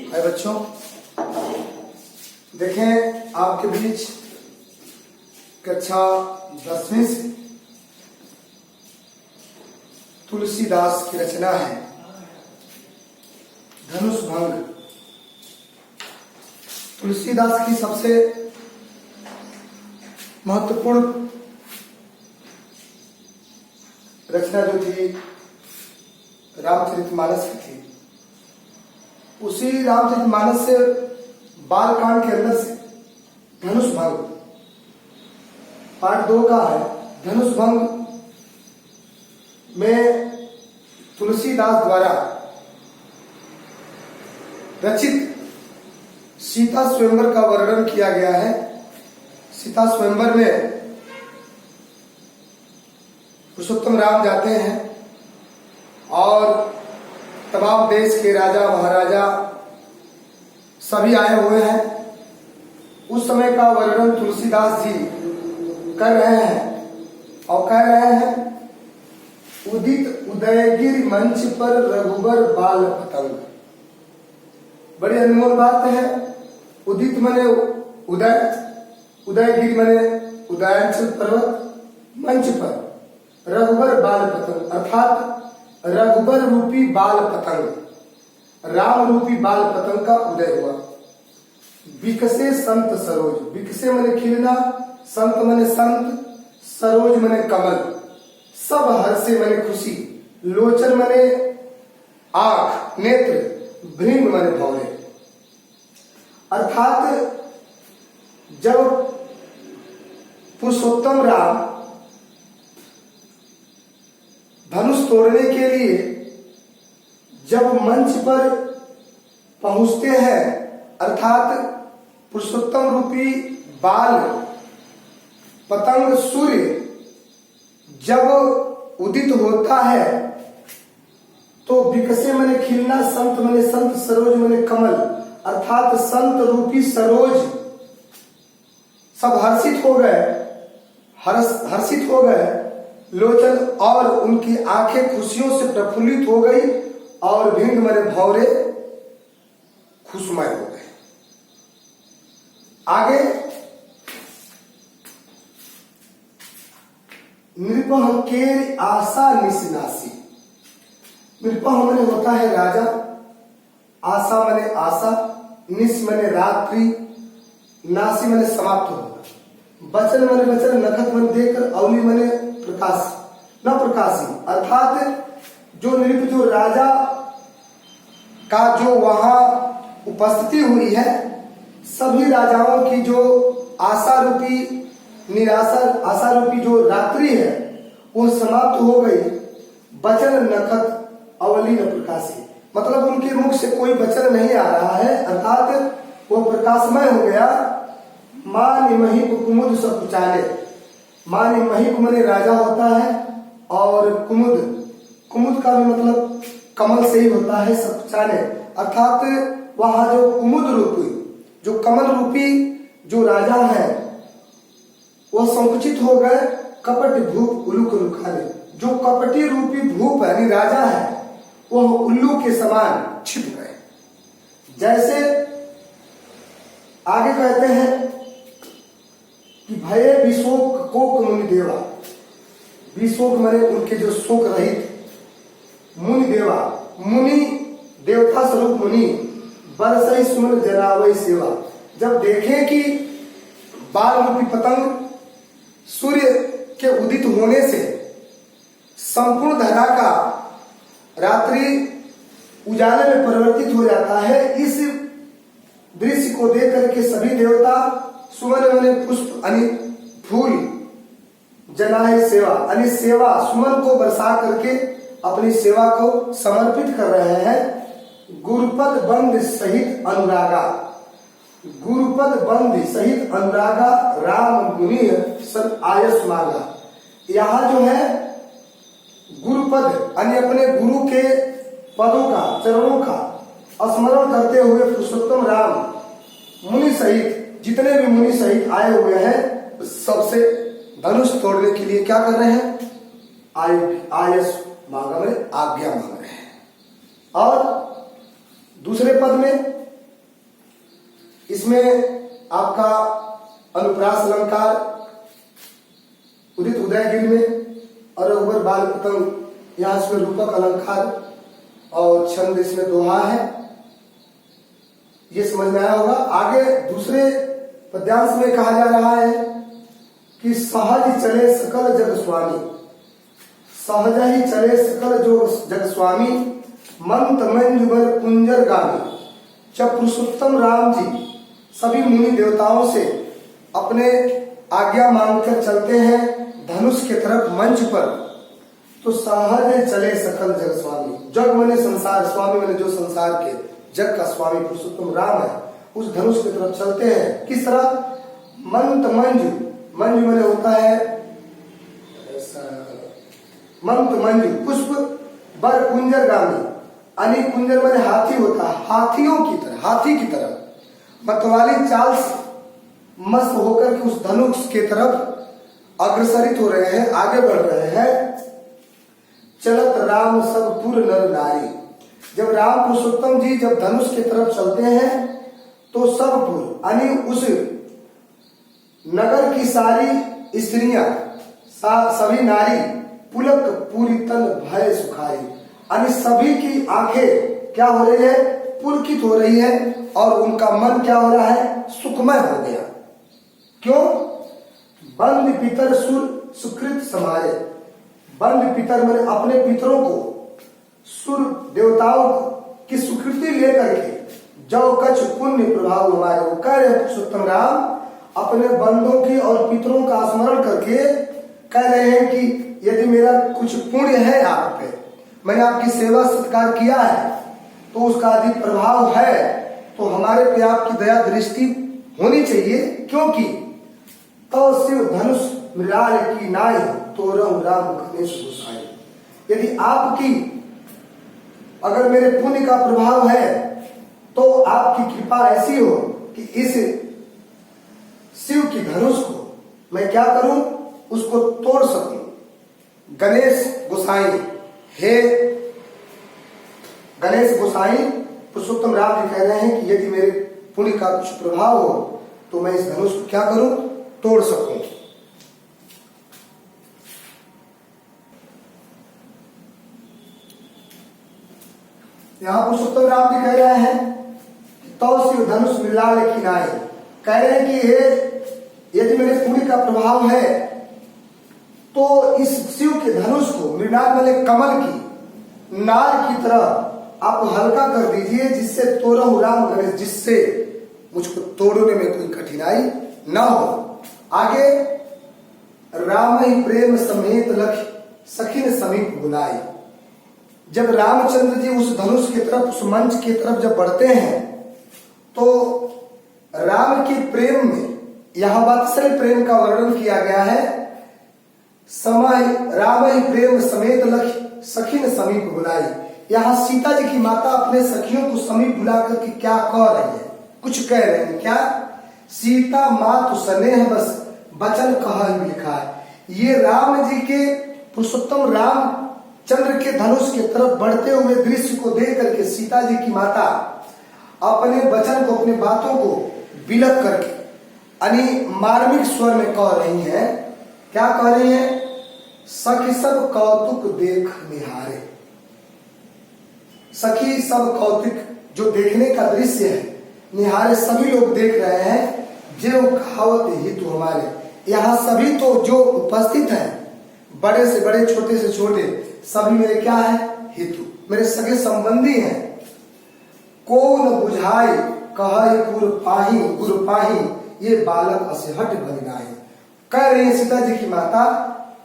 हाय बच्चों, देखें आपके बीच कक्षा 10वीं से तुलसीदास की रचना है धनुष भंग। तुलसीदास की सबसे महत्वपूर्ण रचना जो थी रामचरितमानस की थी। उसी रामचरितमानस से बालकांड के अंदर से धनुष भंग पार्ट 2 का है। धनुष भंग में तुलसीदास द्वारा रचित सीता स्वयंवर का वर्णन किया गया है। सीता स्वयंवर में पुरुषोत्तम राम जाते हैं और तमाम देश के राजा महाराजा सभी आए हुए हैं। उस समय का वर्णन तुलसीदास जी कर रहे हैं और कह रहे हैं, उदित उदयगिरि मंच पर रघुबर बाल पतंग। बड़ी अनमोल बात है। उदित मने उदय, उदयगिरि मने उदयांचल पर्वत, मंच पर रघुबर बाल पतंग अर्थात रघुबर रूपी बाल पतंग, राम रूपी बाल पतंग का उदय हुआ। विकसे संत सरोज, विकसे मने खिलना, संत मने संत, सरोज मने कमल, सब हर्षे मने खुशी, लोचन मने आंख नेत्र, भृंग मने भौरे। अर्थात जब पुरुषोत्तम राम धनुष तोड़ने के लिए जब मंच पर पहुंचते हैं, अर्थात पुरुषोत्तम रूपी बाल पतंग सूर्य जब उदित होता है तो विकसे मने खिलना, संत मने संत, सरोज मने कमल, अर्थात संत रूपी सरोज सब हर्षित हो गए, हर्षित हो गए। लोचन और उनकी आंखें खुशियों से प्रफुल्लित हो गई और भिंड मने भौरे खुशमय हो गए। आगे नृपह केर आशा निशिनासी। नृपह मने होता है राजा, आशा मने आशा, निश मने रात्रि, नासी मने समाप्त होगा, बचन मने बचन, नखत मने देकर, अवली मने प्रकाश न प्रकाशी। अर्थात जो नृप जो राजा का जो वहां उपस्थिति हुई है, सभी राजाओं की जो आशा रूपी निराशा, आशा रूपी जो रात्रि है वो समाप्त हो गई। बचन नखत अवली न प्रकाशी, मतलब उनके मुख से कोई वचन नहीं आ रहा है, अर्थात वो प्रकाशमय हो गया। मां निमहि कुमुद सब कुचाले, मां निमहि मने राजा होता है और कुमुद, कुमुद का भी मतलब कमल से ही होता है, सब कुचाले, अर्थात वहां जो कुमुद रूपी जो कमल रूपी जो राजा है वो संकुचित हो गए। कपट भूप उल्लू को लुकाले, जो कपटी रूपी भूप यानी राजा है वो उल्लू के समान छिप गए। जैसे आगे कहते हैं कि भये विशोक कोक मुनि देवा, विशोक मने उनके जो शोक रहित मुनि देवा, मुनि देवता स्वरूप मुनि, बरसई सुमन जरावई सेवा। जब देखें कि बाल रूपी पतंग सूर्य के उदित होने से संपूर्ण धरा का रात्रि उजाले में परिवर्तित हो जाता है, इस दृश्य को देख करके सभी देवता सुमन मने पुष्प यानी फूल, जनाए सेवा यानी सेवा, सुमन को बरसा करके अपनी सेवा को समर्पित कर रहे हैं। गुरुपद बंद सहित अनुरागा, गुरुपद बंद सहित अनुरागा, राम मुनि सब आयस मांगा। यहाँ जो है गुरुपद यानी अपने गुरु के पदों का, चरणों का स्मरण करते हुए पुरुषोत्तम राम मुनि सहित जितने भी मुनि सहित आए हुए हैं सबसे धनुष तोड़ने के लिए क्या कर रहे हैं? आयस मांगा, आज्ञा मांग रहे हैं। और दूसरे पद में इसमें आपका अनुप्रास अलंकार, उदित उदय गिर में और रघुवर बाल पतंग, यहाँ इसमें रूपक अलंकार और छंद इसमें दोहा है। ये समझ में आया होगा। आगे दूसरे पद्यांश में कहा जा रहा है कि सहज चले सकल जग स्वामी, सहज ही चले सकल जो जग स्वामी, मंत मंजुबर कुंजर गामी। जब पुरुषोत्तम राम जी सभी मुनि देवताओं से अपने आज्ञा मांगकर चलते हैं धनुष के तरफ मंच पर, तो सहज चले सकल जग स्वामी। जग माने संसार, स्वामी माने जो संसार के जग का स्वामी पुरुषोत्तम राम है, उस धनुष की तरफ चलते हैं। किस तरह? मंत मंजु, मंजु माने होता है मंत मंजु पुष्प, बर कुंजर गामी, अनि कुंजर माने हाथी होता है, हाथियों की तरह, हाथी की तरह मतवाली चाल से मस्त होकर के उस धनुष के तरफ अग्रसरित हो रहे हैं, आगे बढ़ रहे हैं। चलत राम सब पुर नर नारी। जब राम पुरुषोत्तम जी जब धनुष की तरफ चलते हैं तो सब पुर यानी उस नगर की सारी स्त्रियां, सभी नारी पुलक पूरी तन भय सुखाई, यानी सभी की आंखें क्या हो रही है? पुलकित हो रही है और उनका मन क्या हो रहा है? सुखमय हो गया। क्यों? बंद पितर सुर सुकृत समारे। बंद पितर मैंने अपने पितरों को, सुर देवताओं की सुकृति लेकर के, जो कछ पुण्य प्रभाव हमारे, वो कह रहे पुरुषोत्तम राम अपने बंदों की और पितरों का स्मरण करके कह रहे हैं कि यदि मेरा कुछ पुण्य है आप पे, मैंने आपकी सेवा सत्कार किया है, तो उसका अधिक प्रभाव है, तो हमारे पे आपकी दया दृष्टि होनी चाहिए। क्योंकि तो शिव धनुष मृणाल की नाई, तो राम गणेश गोसाई। यदि आपकी अगर मेरे पुण्य का प्रभाव है तो आपकी कृपा ऐसी हो कि इस शिव की धनुष को मैं क्या करूं? उसको तोड़ सकूं। गणेश गोसाई, हे गणेश गोसाई, पुरुषोत्तम राम जी कह रहे हैं कि यदि मेरे पुण्य का कुछ प्रभाव हो तो मैं इस धनुष को क्या करूं? तोड़ सकूं। यहां पुरुषोत्तम राम जी कह रहे हैं तो शिव धनुष मृणाल की नाई, कह रहे हैं कि हे यदि मेरे पुण्य का प्रभाव है तो इस शिव के धनुष को, मृणाल वाले कमल की नार की तरह आप हल्का कर दीजिए, जिससे तोड़ो राम गणेश, जिससे मुझको तोड़ने में कोई कठिनाई ना हो। आगे राम ही प्रेम समेत लख सखिन समीप बुलाए। जब रामचंद्र जी उस धनुष की तरफ, उस मंच की तरफ जब बढ़ते हैं तो राम के प्रेम में, यहां वात्सल्य प्रेम का वर्णन किया गया है। समय राम ही प्रेम समेत लख सखिन समीप बुलाई। यहाँ सीता जी की माता अपने सखियों को समीप बुला करके क्या कह रही है? कुछ कह रहे हैं। क्या? सीता मातु स्नेह बस वचन कह लिखा है। ये राम जी के, पुरुषोत्तम राम चंद्र के धनुष की तरफ बढ़ते हुए दृश्य को देख करके सीता जी की माता अपने वचन को, अपने बातों को विलक करके यानी मार्मिक स्वर में कह रही हैं। क्या कह रही हैं? सखी सब कौतुक देख निहारे। सखी सब कौतुक, जो देखने का दृश्य है, निहारे, सभी लोग देख रहे हैं। जो खावत हितु हमारे, यहाँ सभी तो जो उपस्थित हैं, बड़े से बड़े, छोटे से छोटे, सभी मेरे क्या है? हितु, मेरे सगे संबंधी हैं। कौन बुझाई कहाई गुरु पाही, ये बालक असहट बलिनाई। कह रही है सीता जी की माता,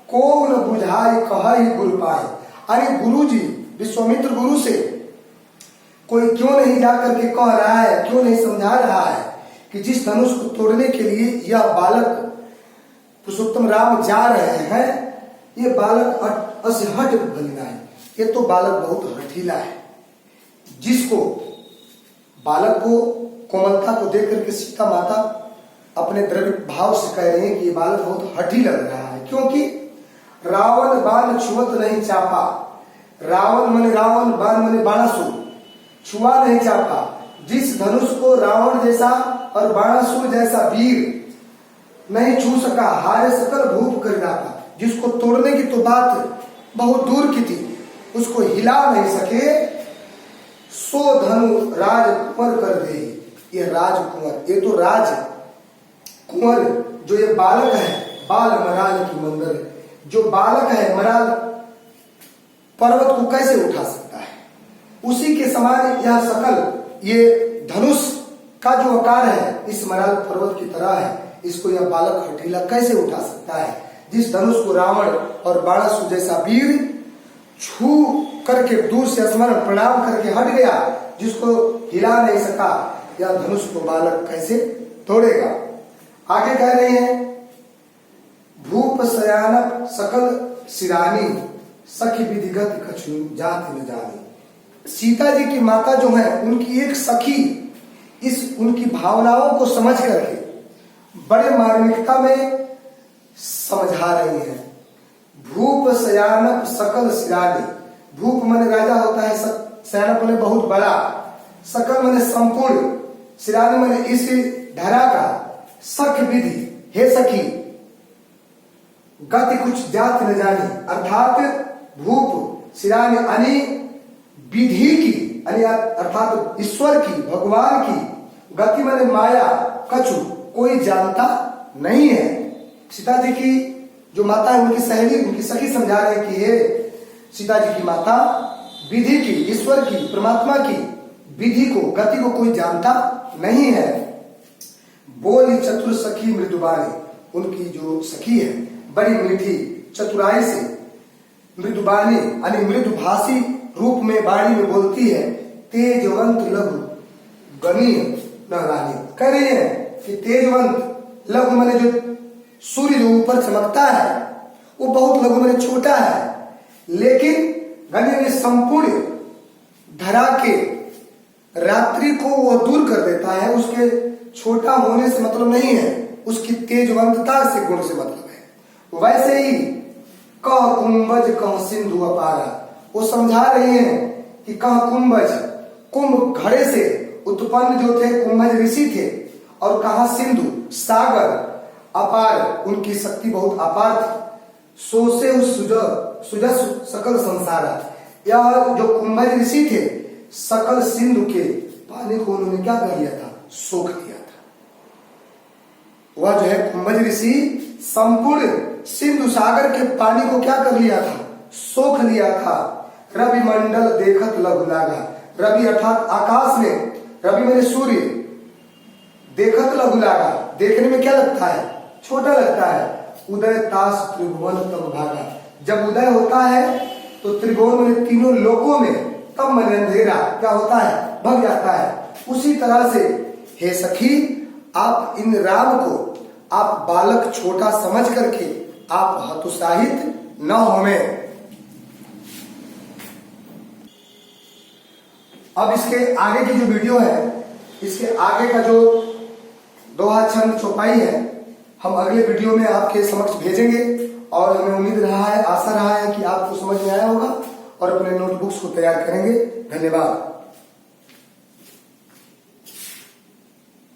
कौन बुझाई कहाई गुरु पाही, अरे गुरु जी, विश्वामित्र गुरु से कोई क्यों नहीं जाकर के कह रहा है, क्यों नहीं समझा रहा है कि जिस धनुष को तोड़ने के लिए यह बालक पुरुषोत्तम राम जा रहे हैं, ये बालक असहट बलिनाई, ये तो बालक बहुत हठीला है। जिसको बालक को, कोमलता को देख करके सीता माता अपने द्रव्य भाव से कह रहे हैं कि ये बालक बहुत हठी लग रहा है। क्योंकि रावण बाण छुअत नहीं चापा। रावण मने रावण, बाण मने बाणासुर, छुआ नहीं चापा। जिस धनुष को रावण जैसा और बाणासुर जैसा वीर नहीं छू सका, हारे सकल भूप कर डाका। जिसको तोड़ने की तो बात बहुत दूर की थी, उसको हिला नहीं सके, सो धनु राजकुंवर कर दे। ये राजकुंवर, ये तो राज कुंवर जो ये बालक है, बाल मराल की मंदिर, जो बालक है मराल पर्वत को कैसे उठा सकता है? उसी के समान यह सकल ये धनुष का जो आकार है इस मराल पर्वत की तरह है। इसको यह बालक हठीला कैसे उठा सकता है? जिस धनुष को रावण और बाणासुर जैसा वीर छू करके दूर से स्मरण प्रणाम करके हट गया, जिसको हिला नहीं सका, यह धनुष को बालक कैसे तोड़ेगा? आगे कह रहे हैं, भूप शयानक सकल सिरानी, सखी विधिगत कछु जाति न जानी। सीता जी की माता जो है, उनकी एक सखी इस उनकी भावनाओं को समझ करके बड़े मार्मिकता में समझा रही है। भूप शयानक सकल सिरानी, भूप माने राजा होता है, शयानक माने बहुत बड़ा, सकल माने संपूर्ण, सिरानी माने इस धरा का, सख विधि, हे सखी, गति कुछ जाति न जानी, अर्थात भूप सिरानी अनि विधि की, अनि अर्थात ईश्वर की, भगवान की, गति माने माया, कछु कोई जानता नहीं है। सीता जी की जो माता है, उनकी सहेली, उनकी सखी समझा रहे कि हे सीता जी की माता, विधि की, ईश्वर की, परमात्मा की विधि को, गति को कोई जानता नहीं है। बोली चतुर सखी मृदुबानी, उनकी जो सखी है बड़ी मीठी चतुराई से, मृदुबानी यानी मृदुभाषी रूप में वाणी में बोलती है। तेजवंत लघु गणी नहरानी, कह रही है कि तेजवंत लघु माने जो सूर्य जो ऊपर चमकता है वो बहुत लघु माने छोटा है, लेकिन गणी में संपूर्ण धरा के रात्रि को वह दूर कर देता है। उसके छोटा होने से मतलब नहीं है, उसकी तेजवंतता से गुण से मतलब है। वैसे ही कह कुंभज कह सिंधु अपारा, वो समझा रही है कि कह कुंभज, कुंभ घड़े से उत्पन्न जो थे कुंभज ऋषि थे, और कहा सिंधु सागर अपार, उनकी शक्ति बहुत अपार थी। सो से सुजस सकल संसार, यह जो कुंभज ऋषि थे सकल सिंधु के पानी को उन्होंने क्या कर लिया था? सोख लिया था। वह जो है कुंभज ऋषि संपूर्ण सिंधु सागर के पानी को क्या कर लिया था? सोख लिया था। रवि मंडल देखत लघु लागा, रवि अर्थात आकाश में, रवि मैंने सूर्य, देखत लघु लागा, देखने में क्या लगता है? छोटा लगता है। उदय तास त्रिभुवन तम भागा, जब उदय होता है तो त्रिभुवन में तीनों लोकों में तब मन अंधेरा क्या होता है? भग जाता है। उसी तरह से हे सखी, आप इन राम को आप बालक छोटा समझ करके आप हतोत्साहित न होवें। अब इसके आगे की जो वीडियो है, इसके आगे का जो दोहा छंद चौपाई है, हम अगले वीडियो में आपके समक्ष भेजेंगे। और हमें उम्मीद रहा है, आशा रहा है कि आपको समझ में आया होगा और अपने नोटबुक्स को तैयार करेंगे। धन्यवाद।